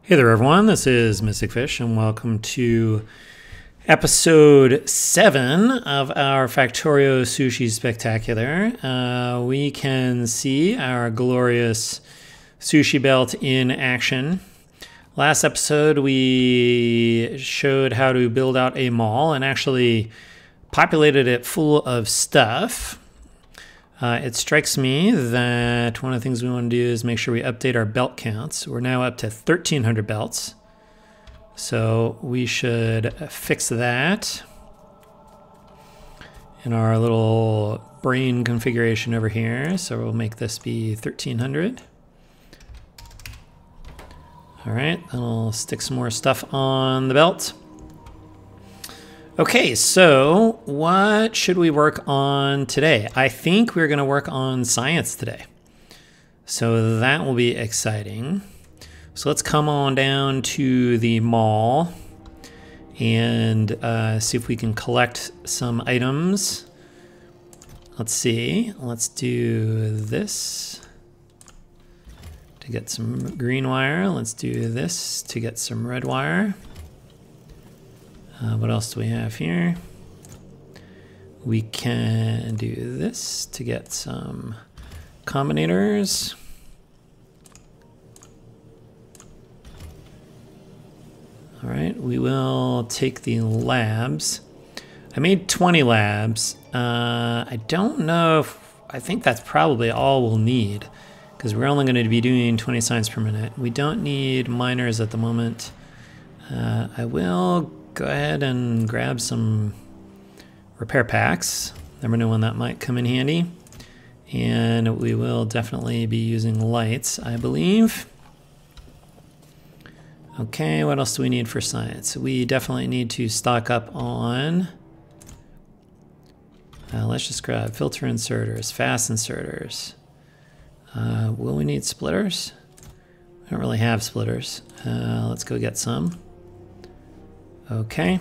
Hey there everyone, this is Mystic Fish and welcome to episode 7 of our Factorio Sushi Spectacular. We can see our glorious sushi belt in action. Last episode we showed how to build out a mall and actually populated it full of stuff. It strikes me that one of the things we want to do is make sure we update our belt counts. We're now up to 1,300 belts. So we should fix that in our little brain configuration over here. So we'll make this be 1,300. All right, then we'll stick some more stuff on the belt. Okay, so what should we work on today? I think we're going to work on science today. So that will be exciting. So let's come on down to the mall and see if we can collect some items. Let's see. Let's do this to get some green wire. Let's do this to get some red wire. What else do we have here? We can do this to get some combinators. All right, we will take the labs. I made 20 labs. I don't know if, I think that's probably all we'll need because we're only going to be doing 20 science per minute. We don't need miners at the moment. I will go ahead and grab some repair packs. Never know when that might come in handy. And we will definitely be using lights, I believe. Okay, what else do we need for science? We definitely need to stock up on, let's just grab filter inserters, fast inserters. Will we need splitters? We don't really have splitters. Let's go get some. Okay,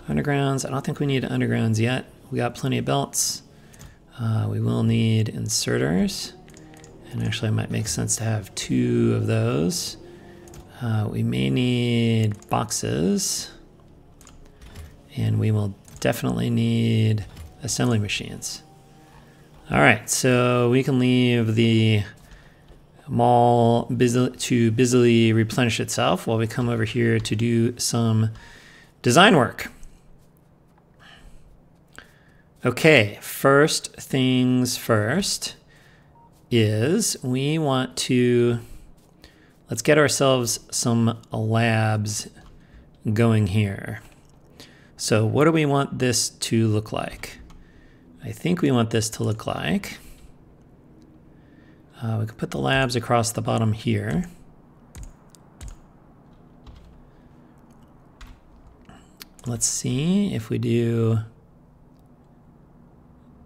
undergrounds. I don't think we need undergrounds yet. We got plenty of belts. We will need inserters. And actually it might make sense to have 2 of those. We may need boxes. And we will definitely need assembly machines. All right, so we can leave the mall to busily replenish itself while we come over here to do some design work. Okay, first things first is we want to, let's get ourselves some labs going here. So what do we want this to look like? I think we want this to look like, we can put the labs across the bottom here. Let's see if we do,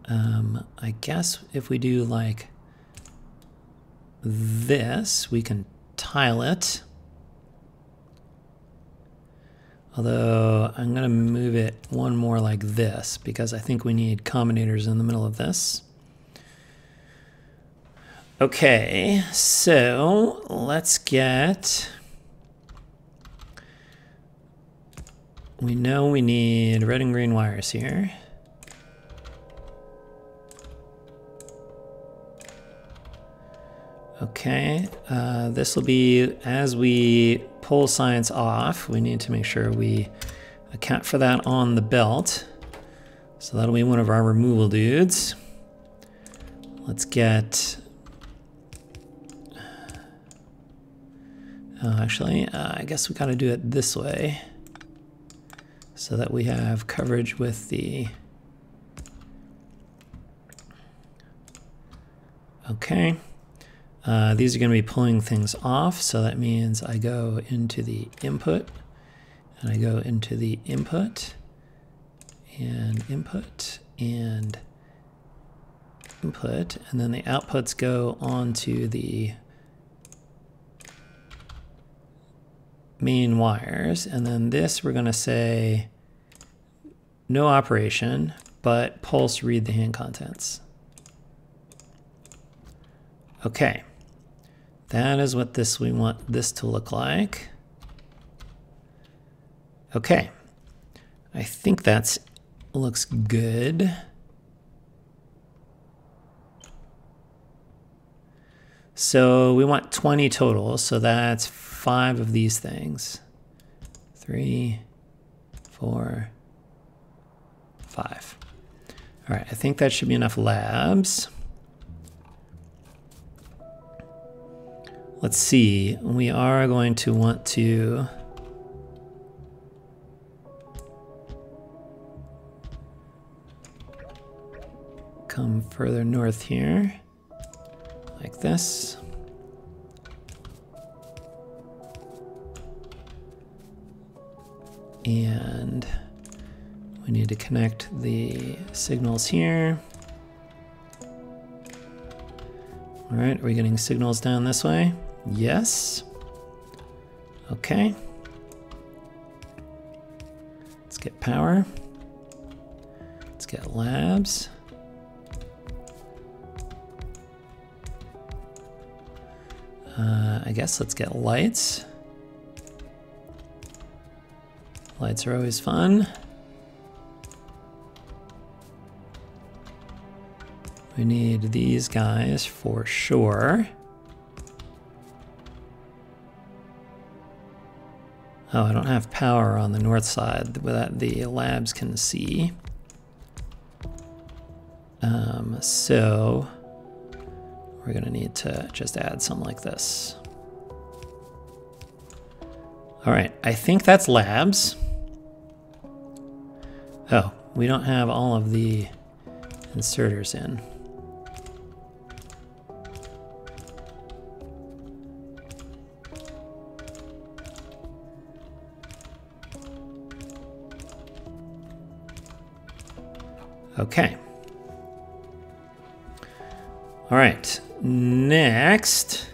I guess if we do like this, we can tile it. Although I'm gonna move it one more like this because I think we need combinators in the middle of this. Okay, so let's get, we know we need red and green wires here. Okay, this will be, as we pull science off, we need to make sure we account for that on the belt. So that'll be one of our removal dudes. Let's get, actually, I guess we gotta do it this way so that we have coverage with the, okay. These are going to be pulling things off, so that means I go into the input, and I go into the input, and input, and input, and then the outputs go onto the main wires, and then this we're going to say no operation, but pulse read the hand contents. Okay. That is what we want this to look like. Okay. I think that looks good. So we want 20 total, so that's 5 of these things. 3, 4, 5. All right, I think that should be enough labs. Let's see, we are going to want to come further north here, like this. And we need to connect the signals here. All right, are we getting signals down this way? Yes. Okay. Let's get power. Let's get labs. I guess let's get lights. Lights are always fun. We need these guys for sure. Oh, I don't have power on the north side that the labs can see. So we're gonna need to just add something like this. All right, I think that's labs. Oh, we don't have all of the inserters in. Okay. All right, next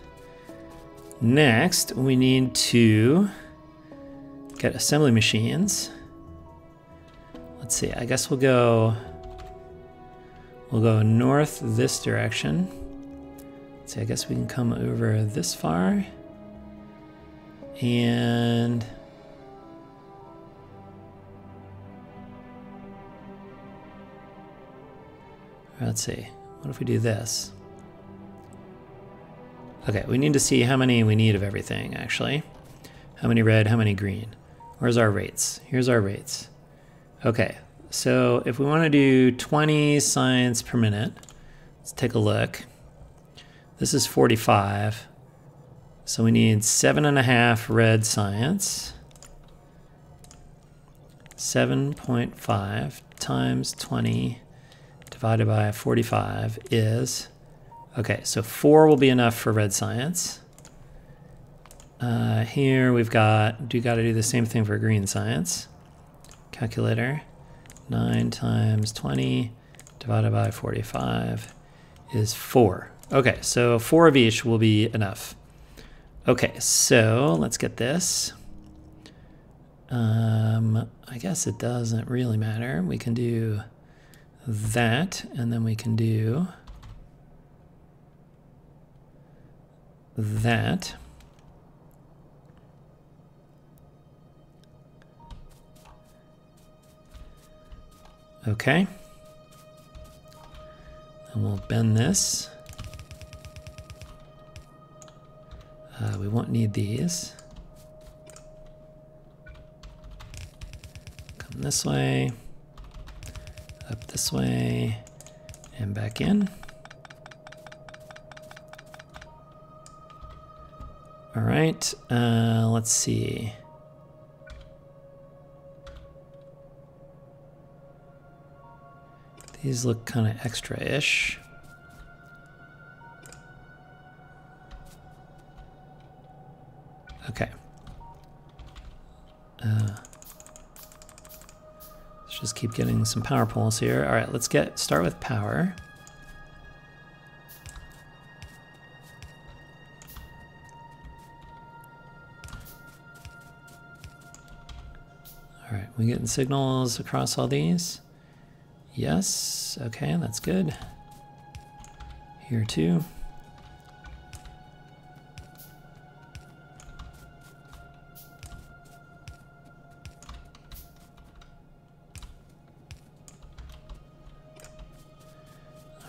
we need to get assembly machines. Let's see, I guess we'll go north this direction. Let's see, I guess we can come over this far. And let's see, what if we do this? Okay, we need to see how many we need of everything, actually. How many red, how many green? Where's our rates? Here's our rates. Okay, so if we want to do 20 science per minute, let's take a look. This is 45. So we need 7.5 red science. 7.5 times 20 divided by 45 is, okay, so 4 will be enough for red science. Here we've got to do the same thing for green science. Calculator, 9 times 20 divided by 45 is 4. Okay, so 4 of each will be enough. Okay, so let's get this. I guess it doesn't really matter. We can do that, and then we can do that. Okay. And we'll bend this. We won't need these. Come this way, up this way, and back in. All right, let's see. These look kind of extra-ish. Okay. Let's just keep getting some power poles here. All right, let's start with power. All right, we getting signals across all these? Yes, okay, that's good. Here too.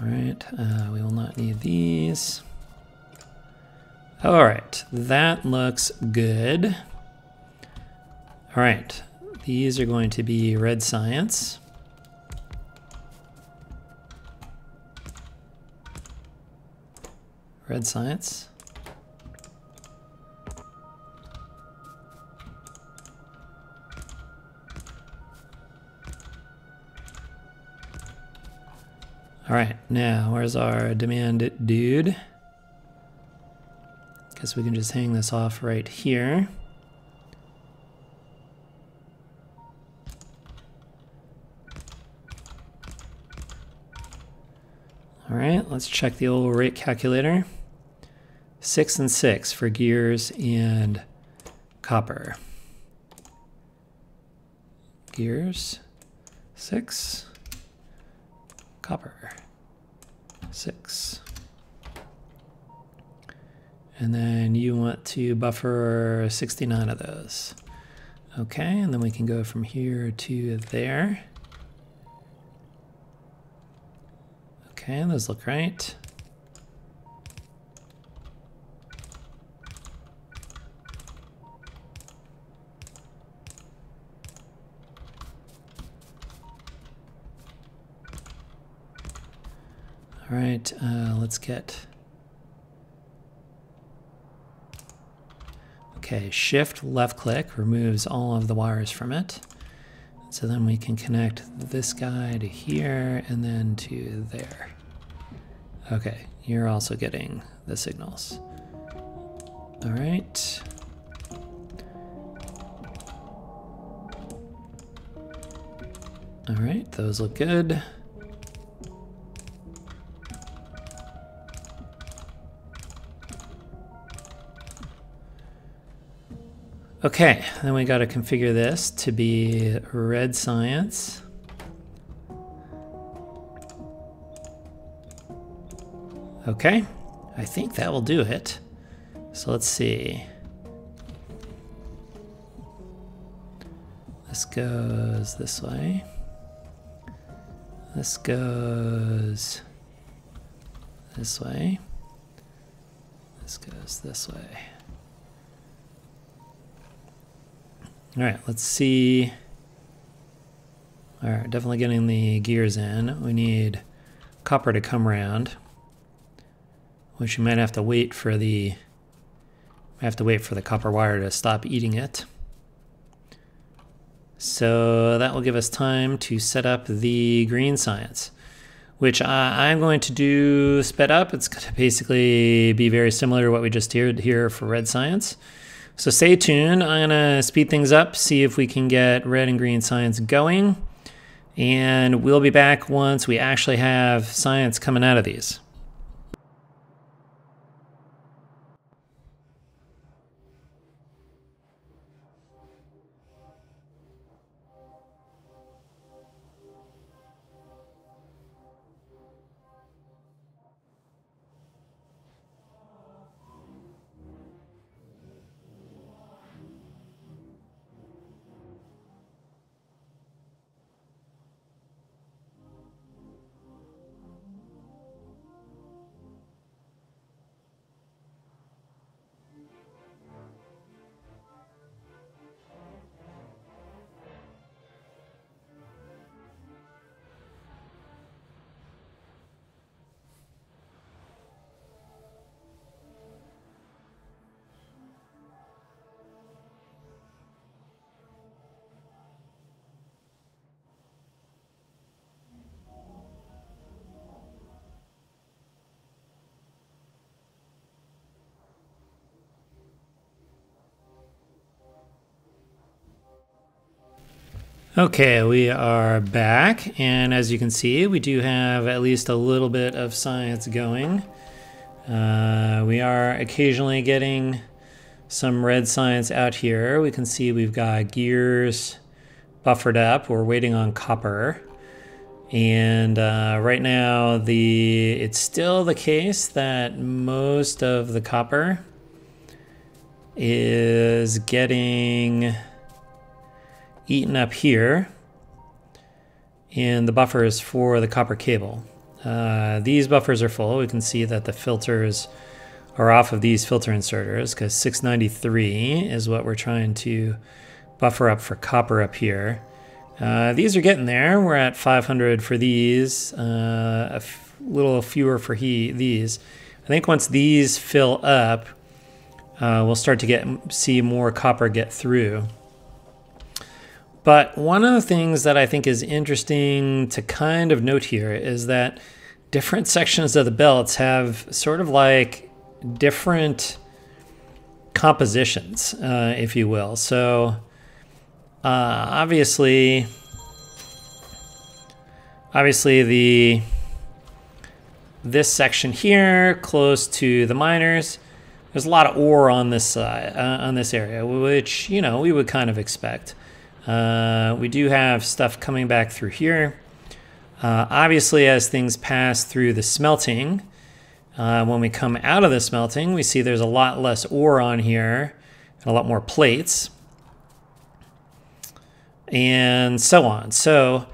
All right, we will not need these. All right, that looks good. All right, these are going to be red science. Red science. All right, now where's our demand dude? Guess we can just hang this off right here. All right, let's check the old rate calculator. 6 and 6 for gears and copper. Gears, 6. Copper, 6. And then you want to buffer 69 of those. Okay, and then we can go from here to there. Okay, those look right. All right, let's get, okay, shift left click removes all of the wires from it. So then we can connect this guy to here and then to there. Okay, you're also getting the signals. All right. All right, those look good. Okay, then we got to configure this to be red science. Okay, I think that will do it. So let's see. This goes this way. This goes this way. This goes this way. All right, let's see. All right, definitely getting the gears in. We need copper to come around, which you might have to wait for the copper wire to stop eating it. So that will give us time to set up the green science, which I'm going to do sped up. It's going to basically be very similar to what we just did here for red science. So stay tuned. I'm gonna speed things up, see if we can get red and green science going. And we'll be back once we actually have science coming out of these. Okay, we are back, and as you can see, we do have at least a little bit of science going. We are occasionally getting some red science out here. We can see we've got gears buffered up. We're waiting on copper. And right now, it's still the case that most of the copper is getting eaten up here, and the buffer is for the copper cable. These buffers are full. We can see that the filters are off of these filter inserters because 693 is what we're trying to buffer up for copper up here. These are getting there. We're at 500 for these, little fewer for these. I think once these fill up, we'll start to see more copper get through. But one of the things that I think is interesting to kind of note here is that different sections of the belts have sort of like different compositions, if you will. So obviously this section here, close to the miners, there's a lot of ore on this side, on this area, which, you know, we would kind of expect. We do have stuff coming back through here. Obviously, as things pass through the smelting, when we come out of the smelting, we see there's a lot less ore on here and a lot more plates, and so on. So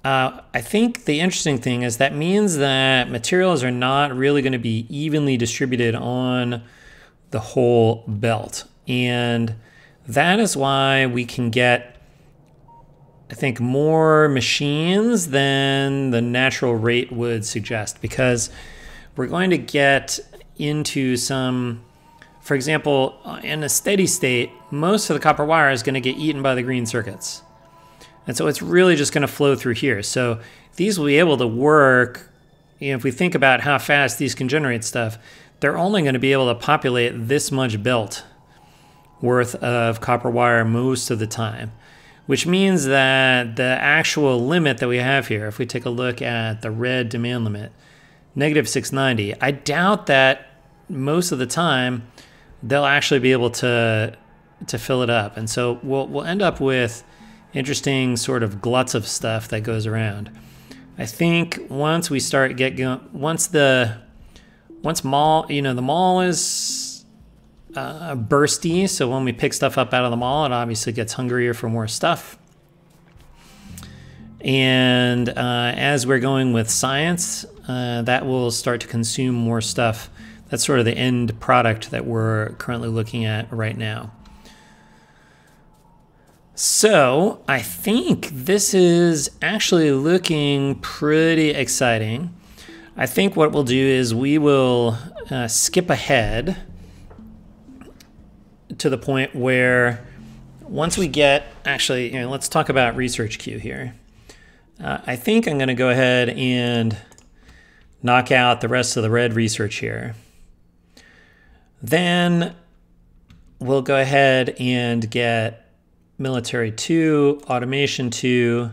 I think the interesting thing is that means that materials are not really going to be evenly distributed on the whole belt. And that is why we can get, I think, more machines than the natural rate would suggest, because we're going to get into some, for example, in a steady state, most of the copper wire is going to get eaten by the green circuits. And so it's really just going to flow through here. So these will be able to work, you know, if we think about how fast these can generate stuff, they're only going to be able to populate this much belt worth of copper wire most of the time. Which means that the actual limit that we have here, if we take a look at the red demand limit, negative 690, I doubt that most of the time they'll actually be able to fill it up. And so we'll end up with interesting sort of gluts of stuff that goes around. I think once we start once mall, you know, the mall is bursty, so when we pick stuff up out of the mall, it obviously gets hungrier for more stuff. And as we're going with science, that will start to consume more stuff. That's sort of the end product that we're currently looking at right now. So I think this is actually looking pretty exciting. I think what we'll do is we will skip ahead to the point where once we get, actually, you know, let's talk about research queue here. I think I'm going to go ahead and knock out the rest of the red research here. Then we'll go ahead and get military 2, automation 2.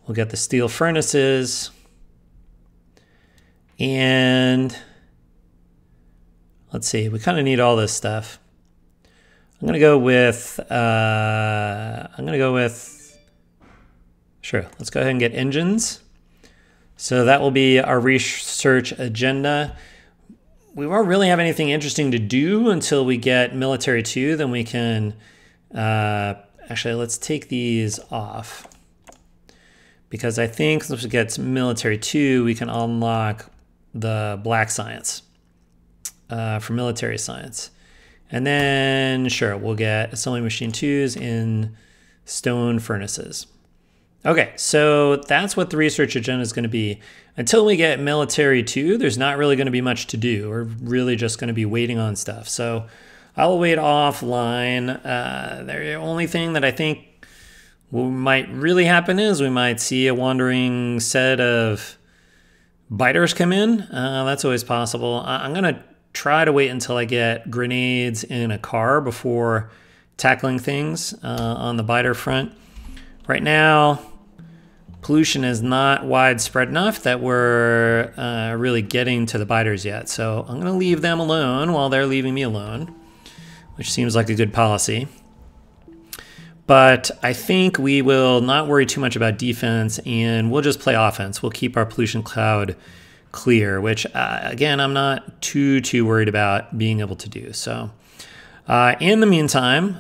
We'll get the steel furnaces. And let's see, we kind of need all this stuff. I'm gonna go with, sure, let's go ahead and get engines. So that will be our research agenda. We won't really have anything interesting to do until we get military 2, then we can, actually, let's take these off. Because I think once we get military 2, we can unlock the black science for military science. And then, sure, we'll get assembly machine 2s in stone furnaces. Okay, so that's what the research agenda is going to be. Until we get military 2, there's not really going to be much to do. We're really just going to be waiting on stuff. So I'll wait offline. The only thing that I think might really happen is we might see a wandering set of biters come in. That's always possible. I'm going to try to wait until I get grenades in a car before tackling things on the biter front. Right now, pollution is not widespread enough that we're really getting to the biters yet. So I'm going to leave them alone while they're leaving me alone, which seems like a good policy. But I think we will not worry too much about defense, and we'll just play offense. We'll keep our pollution cloud clear, which, again, I'm not too worried about being able to do. So in the meantime,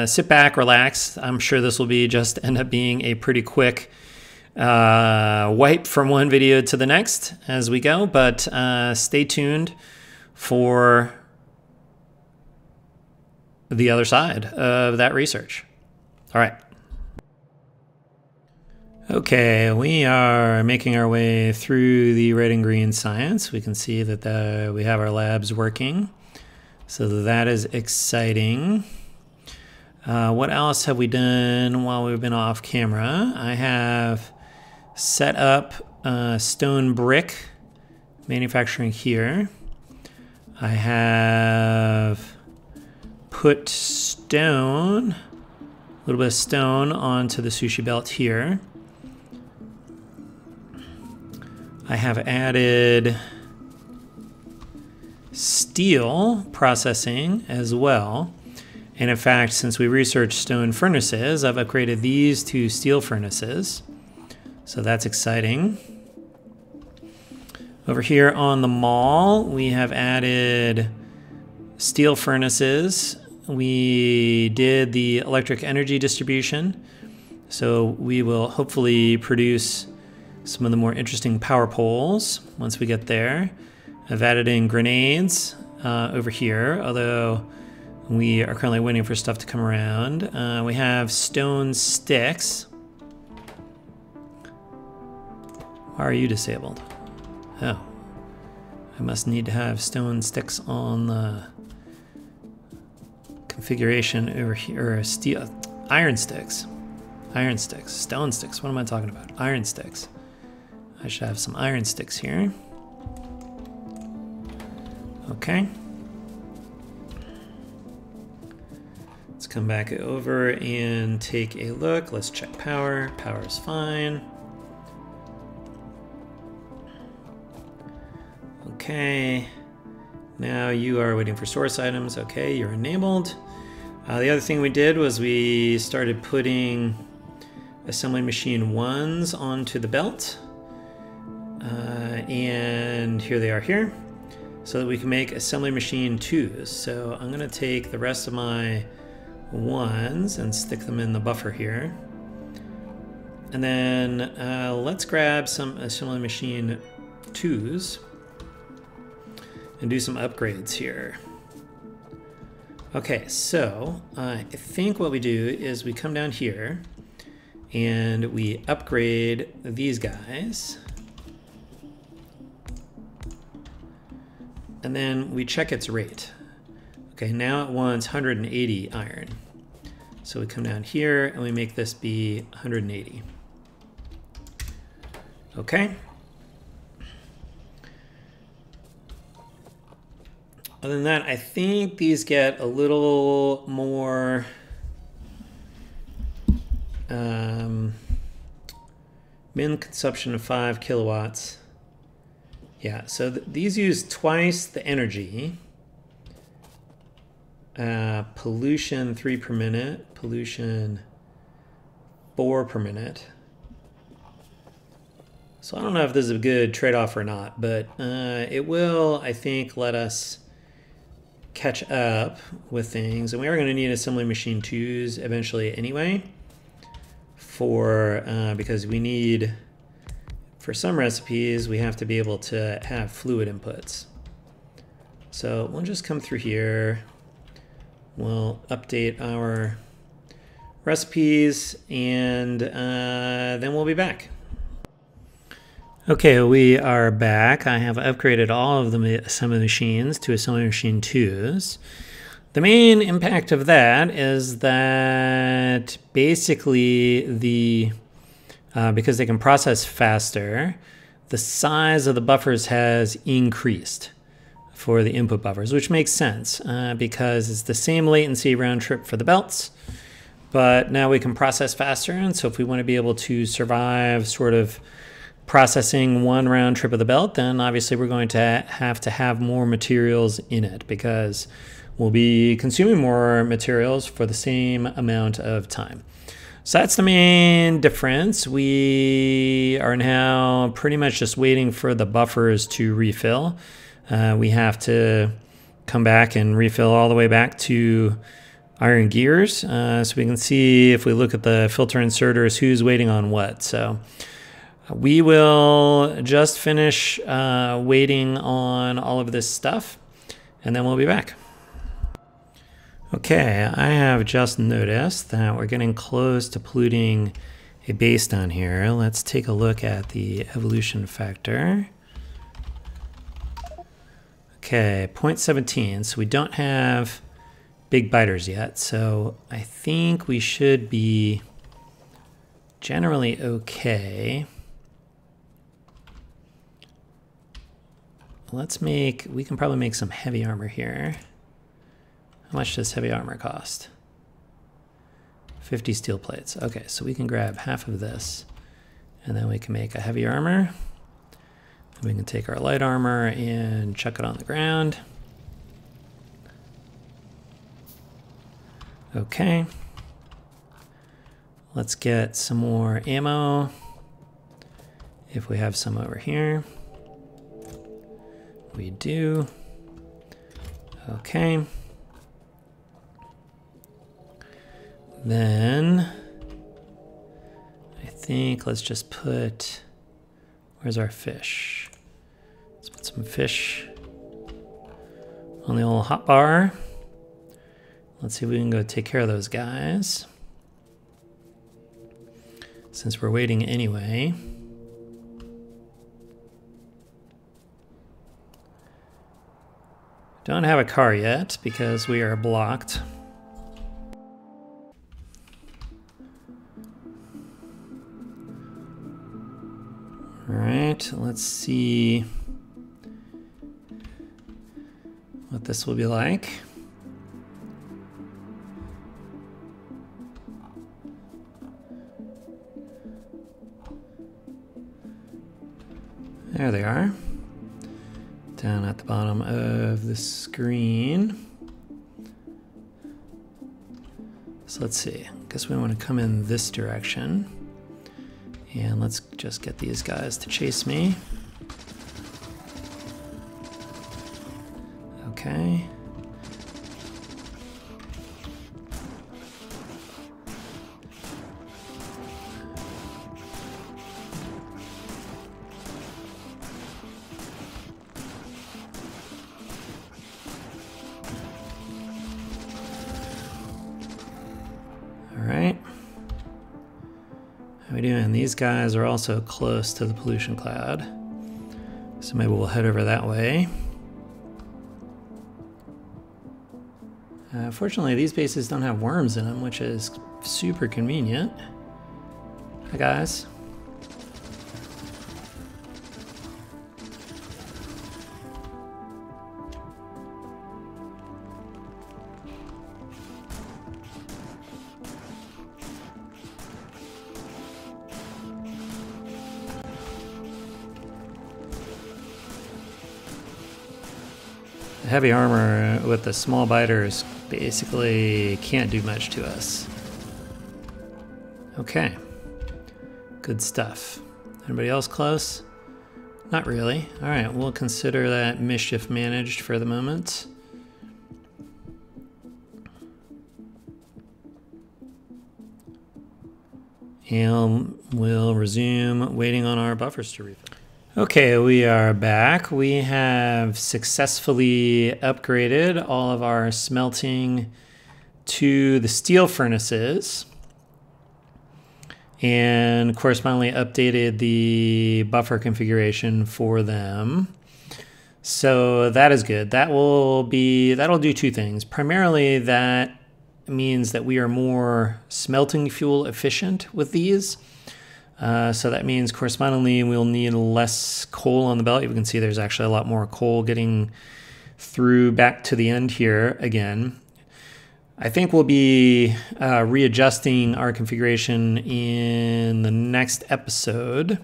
sit back, relax. I'm sure this will just end up being a pretty quick wipe from one video to the next as we go, but stay tuned for the other side of that research. All right. Okay, we are making our way through the red and green science. We can see that we have our labs working. So that is exciting. What else have we done while we've been off camera? I have set up stone brick manufacturing here. I have put stone, a little bit of stone onto the sushi belt here. I have added steel processing as well. And in fact, since we researched stone furnaces, I've upgraded these to steel furnaces. So that's exciting. Over here on the mall, we have added steel furnaces. We did the electric energy distribution. So we will hopefully produce some of the more interesting power poles once we get there. I've added in grenades over here, although we are currently waiting for stuff to come around. We have stone sticks. Why are you disabled? Oh, I must need to have stone sticks on the configuration over here, or steel, iron sticks. Iron sticks, stone sticks, what am I talking about? Iron sticks. I should have some iron sticks here. Okay. Let's come back over and take a look. Let's check power. Power is fine. Okay. Now you are waiting for source items. Okay, you're enabled. The other thing we did was we started putting assembly machine 1s onto the belt. And here they are here, so that we can make assembly machine 2s. So I'm going to take the rest of my 1s and stick them in the buffer here. And then let's grab some assembly machine 2s and do some upgrades here. Okay, so I think what we do is we come down here and we upgrade these guys. And then we check its rate. Okay, now it wants 180 iron. So we come down here and we make this be 180. Okay. Other than that, I think these get a little more min consumption of 5 kilowatts. Yeah, so these use twice the energy. Pollution 3 per minute, pollution 4 per minute. So I don't know if this is a good trade-off or not, but it will, I think, let us catch up with things. And we are going to need assembly machine 2s eventually anyway, because we need, for some recipes, we have to be able to have fluid inputs. So we'll just come through here. We'll update our recipes, and then we'll be back. Okay, we are back. I have upgraded all of the assembly machines to assembly machine 2s. The main impact of that is that basically because they can process faster, the size of the buffers has increased for the input buffers, which makes sense because it's the same latency round trip for the belts, but now we can process faster. And so if we want to be able to survive sort of processing one round trip of the belt, then obviously we're going to have more materials in it because we'll be consuming more materials for the same amount of time. So that's the main difference. We are now pretty much just waiting for the buffers to refill. We have to come back and refill all the way back to iron gears. So we can see if we look at the filter inserters, who's waiting on what. So We will just finish waiting on all of this stuff, and then we'll be back. Okay, I have just noticed that we're getting close to polluting a base down here. Let's take a look at the evolution factor. Okay, 0.17, so we don't have big biters yet, so I think we should be generally okay. We can probably make some heavy armor here. How much does heavy armor cost? 50 steel plates. Okay, so we can grab half of this, and then we can make a heavy armor. We can take our light armor and chuck it on the ground. Okay. Let's get some more ammo, if we have some over here. We do. Okay. Then I think let's just put, where's our fish? Let's put some fish on the old hot bar. Let's see if we can go take care of those guys, since we're waiting anyway. Don't have a car yet because we are blocked. All right, let's see what this will be like. There they are, down at the bottom of the screen. So let's see, I guess we want to come in this direction. And let's just get these guys to chase me. Okay. All right. How we doing? These guys are also close to the pollution cloud, so maybe we'll head over that way. Fortunately, these bases don't have worms in them, which is super convenient. Hi, guys. Heavy armor with the small biters basically can't do much to us. Okay, good stuff. Anybody else close? Not really. All right, we'll consider that mischief managed for the moment. And we'll resume waiting on our buffers to refill. Okay, we are back. We have successfully upgraded all of our smelting to the steel furnaces and correspondingly updated the buffer configuration for them. So that is good. That'll do two things. Primarily, that means that we are more smelting fuel efficient with these. So that means correspondingly we'll need less coal on the belt. You can see there's actually a lot more coal getting through back to the end here again. I think we'll be readjusting our configuration in the next episode.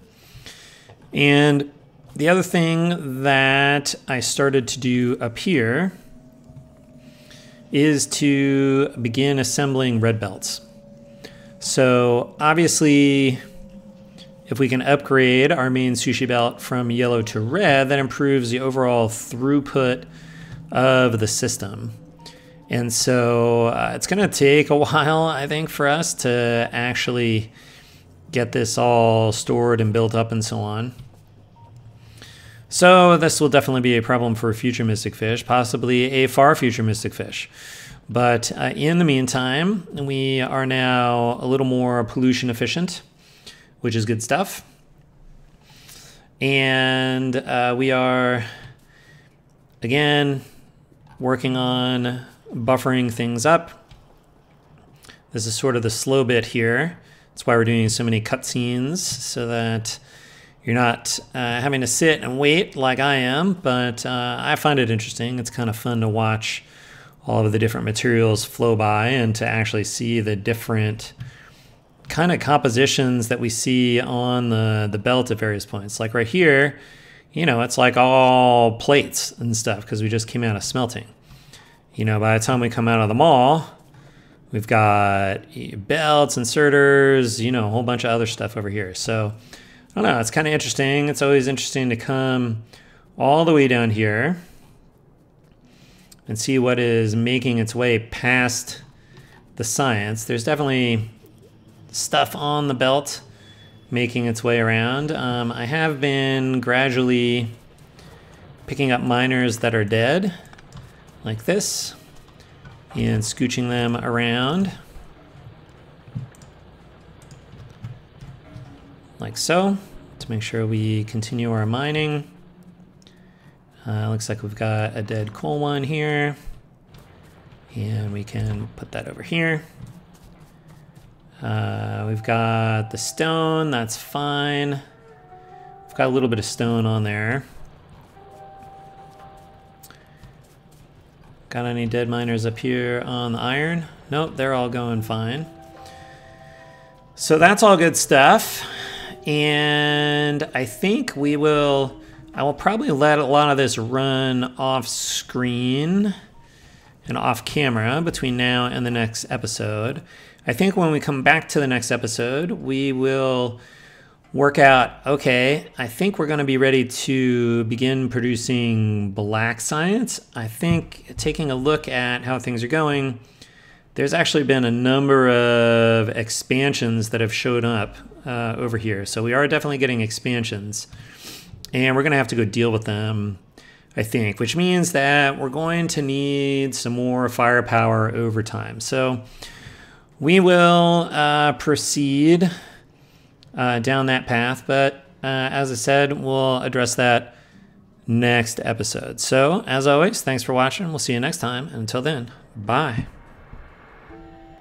And the other thing that I started to do up here is to begin assembling red belts. So obviously, if we can upgrade our main sushi belt from yellow to red, that improves the overall throughput of the system. And so it's going to take a while, I think, for us to actually get this all stored and built up and so on. So this will definitely be a problem for future mystic fish, possibly a far future mystic fish. But in the meantime, we are now a little more pollution efficient, which is good stuff. And we are, again, working on buffering things up. This is sort of the slow bit here. That's why we're doing so many cutscenes, so that you're not having to sit and wait like I am, but I find it interesting. It's kind of fun to watch all of the different materials flow by and to actually see the different kind of compositions that we see on the belt at various points. Like right here, you know, it's like all plates and stuff because we just came out of smelting. You know, by the time we come out of the mall, we've got belts, inserters, you know, a whole bunch of other stuff over here. So I don't know, it's kind of interesting. It's always interesting to come all the way down here and see what is making its way past the science. There's definitely stuff on the belt making its way around. I have been gradually picking up miners that are dead, like this, and scooching them around, like so, to make sure we continue our mining. Looks like we've got a dead coal one here, and we can put that over here. We've got the stone, that's fine. We've got a little bit of stone on there. Got any dead miners up here on the iron? Nope, they're all going fine. So that's all good stuff. And I think I will probably let a lot of this run off screen and off camera between now and the next episode. I think when we come back to the next episode, we will work out, okay, I think we're going to be ready to begin producing black science. I think taking a look at how things are going, there's actually been a number of expansions that have showed up over here. So we are definitely getting expansions, and we're going to have to go deal with them, I think, which means that we're going to need some more firepower over time. So we will proceed down that path, but as I said, we'll address that next episode. So as always, thanks for watching. We'll see you next time. And until then, bye.